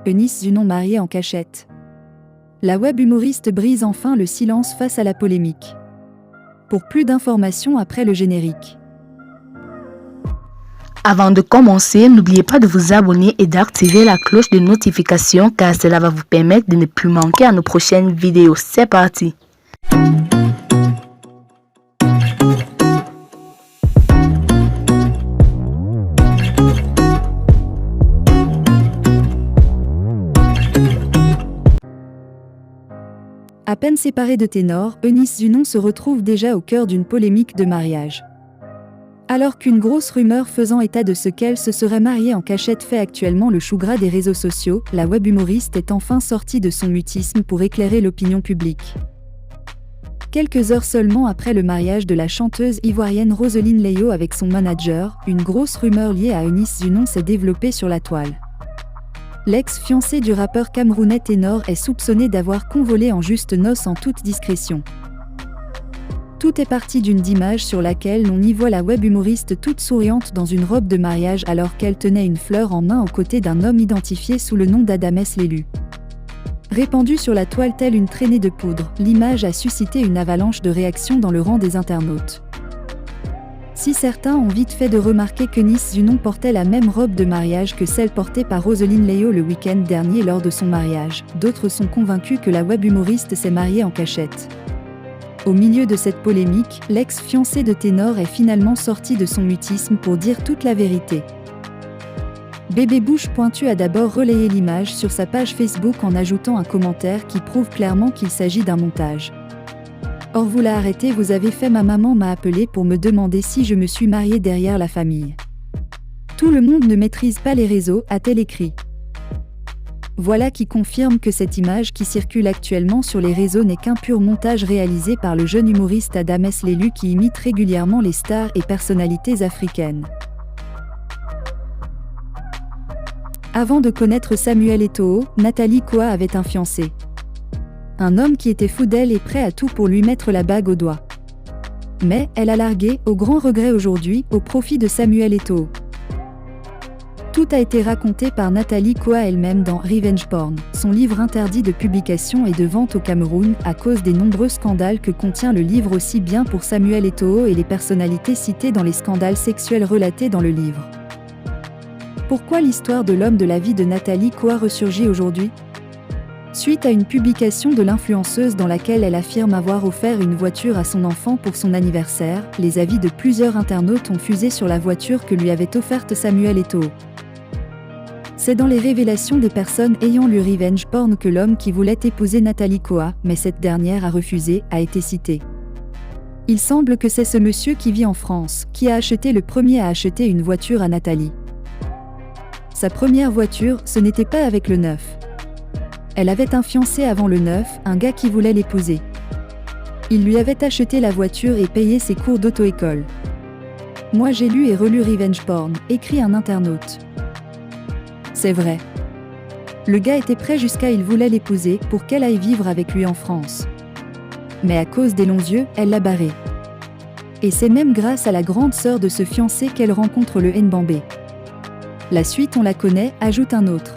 Eunice Zunon mariée en cachette. La web humoriste brise enfin le silence face à la polémique. Pour plus d'informations après le générique. Avant de commencer, n'oubliez pas de vous abonner et d'activer la cloche de notification car cela va vous permettre de ne plus manquer à nos prochaines vidéos. C'est parti! À peine séparée de Ténor, Eunice Zunon se retrouve déjà au cœur d'une polémique de mariage. Alors qu'une grosse rumeur faisant état de ce qu'elle se serait mariée en cachette fait actuellement le chou gras des réseaux sociaux, la web humoriste est enfin sortie de son mutisme pour éclairer l'opinion publique. Quelques heures seulement après le mariage de la chanteuse ivoirienne Roseline Leyo avec son manager, une grosse rumeur liée à Eunice Zunon s'est développée sur la toile. L'ex-fiancé du rappeur camerounais Ténor est soupçonné d'avoir convolé en juste noces en toute discrétion. Tout est parti d'une image sur laquelle on y voit la web humoriste toute souriante dans une robe de mariage alors qu'elle tenait une fleur en main aux côtés d'un homme identifié sous le nom d'Adamès l'élu. Répandue sur la toile telle une traînée de poudre, l'image a suscité une avalanche de réactions dans le rang des internautes. Si certains ont vite fait de remarquer qu'Eunice Zunon portait la même robe de mariage que celle portée par Roseline Leyo le week-end dernier lors de son mariage, d'autres sont convaincus que la web humoriste s'est mariée en cachette. Au milieu de cette polémique, l'ex-fiancé de Ténor est finalement sorti de son mutisme pour dire toute la vérité. Bébé Bouche Pointue a d'abord relayé l'image sur sa page Facebook en ajoutant un commentaire qui prouve clairement qu'il s'agit d'un montage. Or vous l'a arrêté, vous avez fait, ma maman m'a appelé pour me demander si je me suis mariée derrière la famille. Tout le monde ne maîtrise pas les réseaux, a-t-elle écrit. Voilà qui confirme que cette image qui circule actuellement sur les réseaux n'est qu'un pur montage réalisé par le jeune humoriste Adamès l'élu qui imite régulièrement les stars et personnalités africaines. Avant de connaître Samuel Eto'o, Nathalie Koa avait un fiancé. Un homme qui était fou d'elle et prêt à tout pour lui mettre la bague au doigt. Mais elle a largué, au grand regret aujourd'hui, au profit de Samuel Eto'o. Tout a été raconté par Nathalie Koa elle-même dans Revenge Porn, son livre interdit de publication et de vente au Cameroun à cause des nombreux scandales que contient le livre, aussi bien pour Samuel Eto'o et les personnalités citées dans les scandales sexuels relatés dans le livre. Pourquoi l'histoire de l'homme de la vie de Nathalie Koa ressurgit aujourd'hui ? Suite à une publication de l'influenceuse dans laquelle elle affirme avoir offert une voiture à son enfant pour son anniversaire, les avis de plusieurs internautes ont fusé sur la voiture que lui avait offerte Samuel Eto'o. C'est dans les révélations des personnes ayant lu Revenge Porn que l'homme qui voulait épouser Nathalie Koa, mais cette dernière a refusé, a été cité. Il semble que c'est ce monsieur qui vit en France, qui a acheté le premier à acheter une voiture à Nathalie. Sa première voiture, ce n'était pas avec le neuf. Elle avait un fiancé avant le neuf, un gars qui voulait l'épouser. Il lui avait acheté la voiture et payé ses cours d'auto-école. Moi j'ai lu et relu Revenge Porn, écrit un internaute. C'est vrai. Le gars était prêt jusqu'à il voulait l'épouser pour qu'elle aille vivre avec lui en France. Mais à cause des longs yeux, elle l'a barré. Et c'est même grâce à la grande sœur de ce fiancé qu'elle rencontre le Nbambé. La suite on la connaît, ajoute un autre.